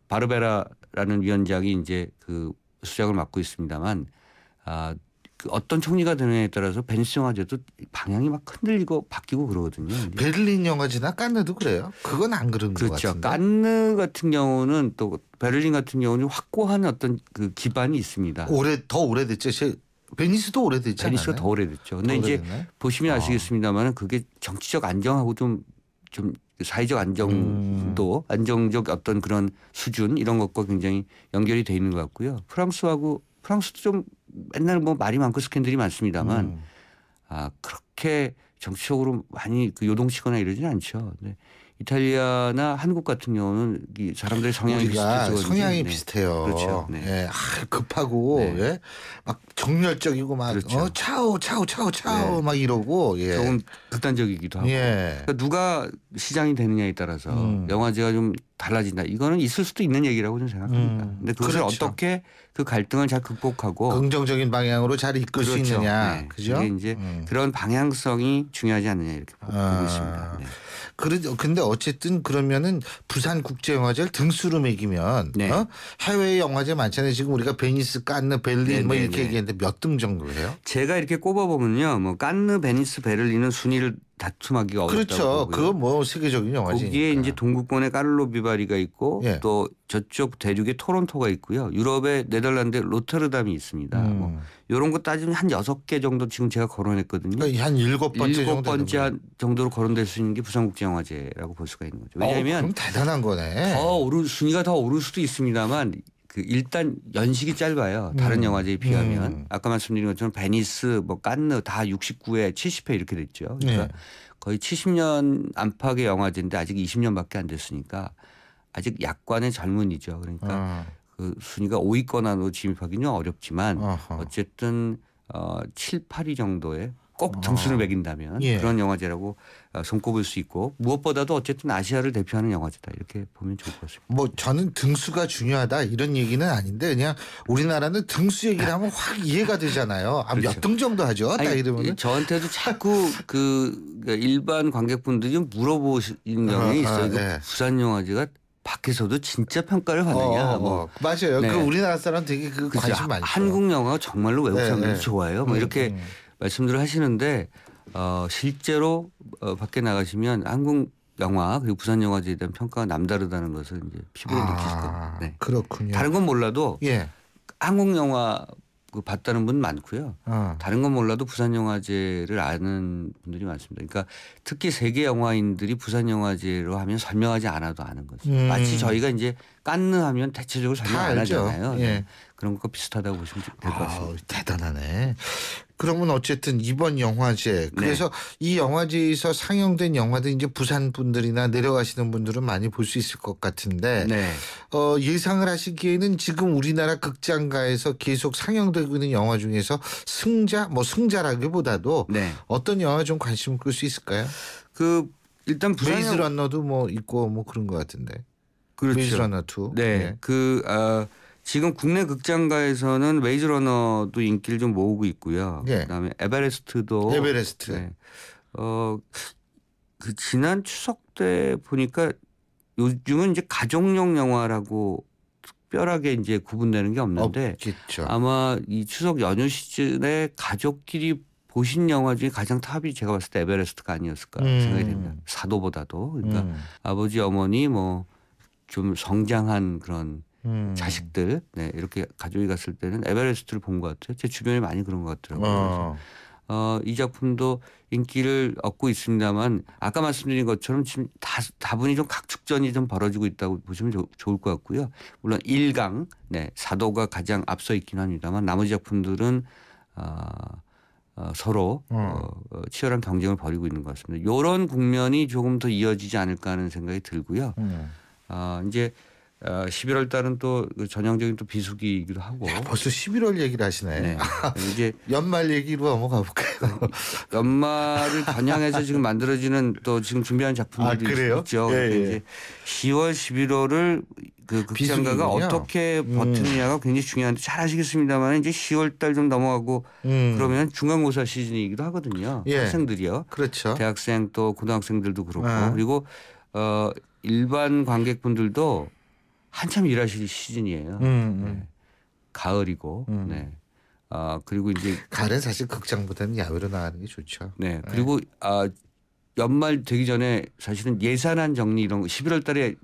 바르베라라는 위원장이 이제 그 수장을 맡고 있습니다만 그 어떤 총리가 되느냐에 따라서 베니스 영화제도 방향이 막 흔들리고 바뀌고 그러거든요. 베를린 영화제나 칸느도 그래요? 그건 안 그런 것 그렇죠. 같은데. 칸느 같은 경우는 또 베를린 같은 경우는 확고한 어떤 그 기반이 있습니다. 더 오래됐죠. 베니스도 오래됐잖아요. 베니스가 더 오래됐죠. 근데 이제 보시면 아시겠습니다만은 그게 정치적 안정하고 좀 사회적 안정도 안정적 어떤 그런 수준 이런 것과 굉장히 연결이 돼 있는 것 같고요. 프랑스도 좀 맨날 뭐 말이 많고 스캔들이 많습니다만 그렇게 정치적으로 많이 그 요동치거나 이러지는 않죠. 근데 이탈리아나 한국 같은 경우는 이 사람들의 성향이 비슷해서 성향이 비슷해요. 그렇죠. 네. 네. 급하고 막 정열적이고 막 그렇죠. 차오 막 이러고 조금 극단적이기도 하고 그러니까 누가 시장이 되느냐에 따라서 영화제가 좀 달라진다. 이거는 있을 수도 있는 얘기라고 저는 생각합니다. 근데 그것을 그렇죠. 어떻게 그 갈등을 잘 극복하고 긍정적인 방향으로 잘 이끌 수 있느냐. 네. 그죠? 이제 그런 방향성이 중요하지 않느냐 이렇게 보고 있습니다. 네. 근데 어쨌든 그러면은 부산국제영화제를 등수로 매기면 해외 영화제 많잖아요. 지금 우리가 베니스, 칸느, 베를린 뭐 이렇게 얘기했는데 몇 등 정도 해요? 제가 이렇게 꼽아보면요. 뭐 칸느, 베니스, 베를린은 순위를 다툼하기가 어렵다고 그렇죠. 그건 뭐 세계적인 영화지. 거기에 이제 동구권에 까를로 비바리가 있고 또 저쪽 대륙에 토론토가 있고요. 유럽에 네덜란드 로테르담이 있습니다. 뭐 이런 거 따지면 한 6개 정도 지금 제가 거론했거든요. 그러니까 한 7번째 정도로 거론될 수 있는 게 부산국제영화제라고 볼 수가 있는 거죠. 왜냐하면 그럼 대단한 거네. 순위가 더 오를 수도 있습니다만 그 일단 연식이 짧아요. 다른 영화제에 비하면 아까 말씀드린 것처럼 베니스, 뭐 칸느 다 69회, 70회 이렇게 됐죠. 그러니까 거의 70년 안팎의 영화제인데 아직 20년밖에 안 됐으니까 아직 약관의 젊은이죠. 그러니까 그 순위가 5위권 안으로 진입하기는 어렵지만 어쨌든 7, 8위 정도의 꼭 등수를 매긴다면 그런 영화제라고 손꼽을 수 있고 무엇보다도 어쨌든 아시아를 대표하는 영화제다 이렇게 보면 좋을 것 같습니다. 뭐 저는 등수가 중요하다 이런 얘기는 아닌데 그냥 우리나라는 등수 얘기를 하면 확 이해가 되잖아요. 그렇죠. 몇 등 정도 하죠? 딱 이러면 저한테도 자꾸 그 일반 관객분들이 좀 물어보시는 경향이 있어요. 부산 영화제가 밖에서도 진짜 평가를 받느냐. 맞아요. 그 우리나라 사람 되게 그 관심 많죠. 한국 영화가 정말로 외국 사람들이 좋아해요. 뭐 이렇게 말씀들을 하시는데 실제로 밖에 나가시면 한국 영화 그리고 부산 영화제에 대한 평가가 남다르다는 것을 이제 피부로 느끼실 겁니다. 네. 그렇군요. 다른 건 몰라도 한국 영화 봤다는 분 많고요. 다른 건 몰라도 부산 영화제를 아는 분들이 많습니다. 그러니까 특히 세계 영화인들이 부산 영화제로 하면 설명하지 않아도 아는 거죠. 마치 저희가 이제 칸느 하면 대체적으로 설명 안 하잖아요. 네. 그런 것과 비슷하다고 보시면 될 것 같습니다. 대단하네. 그러면 어쨌든 이번 영화제 그래서 이 영화제에서 상영된 영화들 이제 부산 분들이나 내려가시는 분들은 많이 볼 수 있을 것 같은데 예상을 하시기에는 지금 우리나라 극장가에서 계속 상영되고 있는 영화 중에서 승자라기보다도 어떤 영화 좀 관심을 끌 수 있을까요? 일단 메이즈 러너도 뭐 있고 뭐 그런 것 같은데. 그렇죠. 메이즈 러너 2. 지금 국내 극장가에서는 메이즈 러너도 인기를 좀 모으고 있고요. 예. 그다음에 에베레스트도. 에베레스트. 네. 그 지난 추석 때 보니까 요즘은 이제 가족용 영화라고 특별하게 이제 구분되는 게 없는데 없겠죠. 아마 이 추석 연휴 시즌에 가족끼리 보신 영화 중에 가장 탑이 제가 봤을 때 에베레스트가 아니었을까 생각이 됩니다. 사도보다도. 그러니까 아버지 어머니 뭐 좀 성장한 그런 자식들 네, 이렇게 가족이 갔을 때는 에베레스트를 본 것 같아요. 제 주변에 많이 그런 것 같더라고요. 이 작품도 인기를 얻고 있습니다만 아까 말씀드린 것처럼 지금 다분히 좀 각축전이 좀 벌어지고 있다고 보시면 좋을 것 같고요. 물론 1강 네, 사도가 가장 앞서 있긴 합니다만 나머지 작품들은 서로 치열한 경쟁을 벌이고 있는 것 같습니다. 이런 국면이 조금 더 이어지지 않을까 하는 생각이 들고요. 이제 11월 달은 또 전형적인 또 비수기이기도 하고. 야, 벌써 11월 얘기를 하시네. 네. 이제 연말 얘기로 넘어가 볼까요? 연말을 겨냥해서 지금 만들어지는 또 지금 준비한 작품들이 있죠. 예, 예. 이제 10월, 11월을 그 극장가가 어떻게 버티느냐가 굉장히 중요한데 잘 아시겠습니다만 이제 10월 달 좀 넘어가고 그러면 중간고사 시즌이기도 하거든요. 예. 학생들이요. 그렇죠. 대학생 또 고등학생들도 그렇고 그리고 일반 관객분들도 한참 일하실 시즌이에요. 네. 가을이고. 네. 그리고 이제 가을은 사실 극장보다는 야외로 나가는 게 좋죠. 네. 그리고 연말 되기 전에 사실은 예산안 정리 이런 거 11월 달에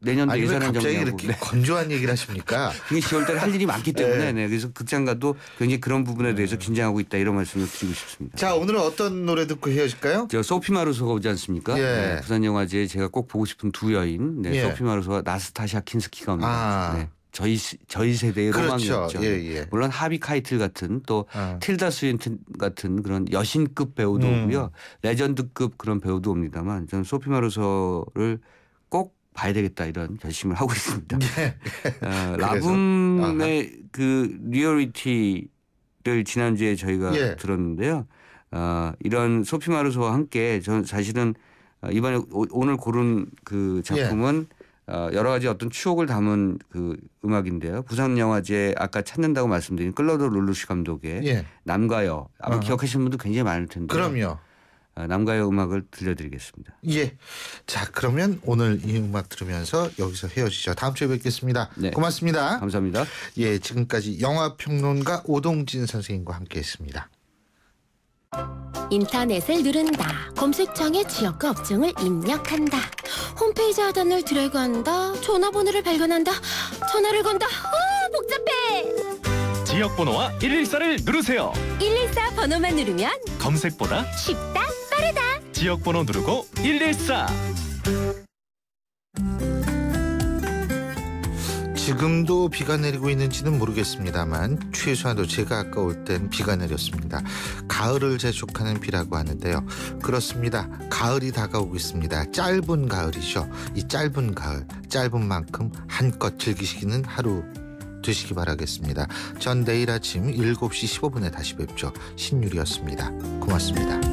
내년도 예산안 정리하고. 갑자기 이렇게 건조한 얘기를 하십니까? 10월 달에 할 일이 많기 때문에 네. 그래서 극장가도 굉장히 그런 부분에 대해서 긴장하고 있다 이런 말씀을 드리고 싶습니다. 자, 오늘은 어떤 노래 듣고 헤어질까요? 저 소피 마루소가 오지 않습니까? 예. 네, 부산영화제에 제가 꼭 보고 싶은 두 여인 네, 예. 소피 마루소와 나스타샤 킨스키가 옵니다. 네. 저희 세대의 그렇죠. 로망이었죠. 예. 물론 하비 카이틀 같은 또 틸다 스윈튼 같은 그런 여신급 배우도 오고요. 레전드급 그런 배우도 옵니다만 저는 소피 마루소를 꼭 봐야 되겠다 이런 결심을 하고 있습니다. 라붐의 그 리얼리티를 지난주에 저희가 들었는데요. 이런 소피 마루소와 함께 저는 사실은 이번에 오늘 고른 그 작품은 여러 가지 어떤 추억을 담은 그 음악인데요. 부산영화제 아까 찾는다고 말씀드린 클로드 룰루시 감독의 남과여 아마 기억하시는 분도 굉장히 많을 텐데. 그럼요. 남과여 음악을 들려드리겠습니다. 예. 자, 그러면 오늘 이 음악 들으면서 여기서 헤어지죠. 다음 주에 뵙겠습니다. 네. 고맙습니다. 감사합니다. 예, 지금까지 영화평론가 오동진 선생님과 함께했습니다. 인터넷을 누른다. 검색창에 지역과 업종을 입력한다. 홈페이지 하단을 드래그한다. 전화번호를 발견한다. 전화를 건다. 복잡해. 지역번호와 114를 누르세요. 114 번호만 누르면 검색보다 쉽다, 빠르다. 지역번호 누르고 114. 지금도 비가 내리고 있는지는 모르겠습니다만 최소한도 제가 아까 올 땐 비가 내렸습니다. 가을을 재촉하는 비라고 하는데요. 그렇습니다. 가을이 다가오고 있습니다. 짧은 가을이죠. 이 짧은 가을, 짧은 만큼 한껏 즐기시기는 하루 되시기 바라겠습니다. 전 내일 아침 7시 15분에 다시 뵙죠. 신유리였습니다. 고맙습니다.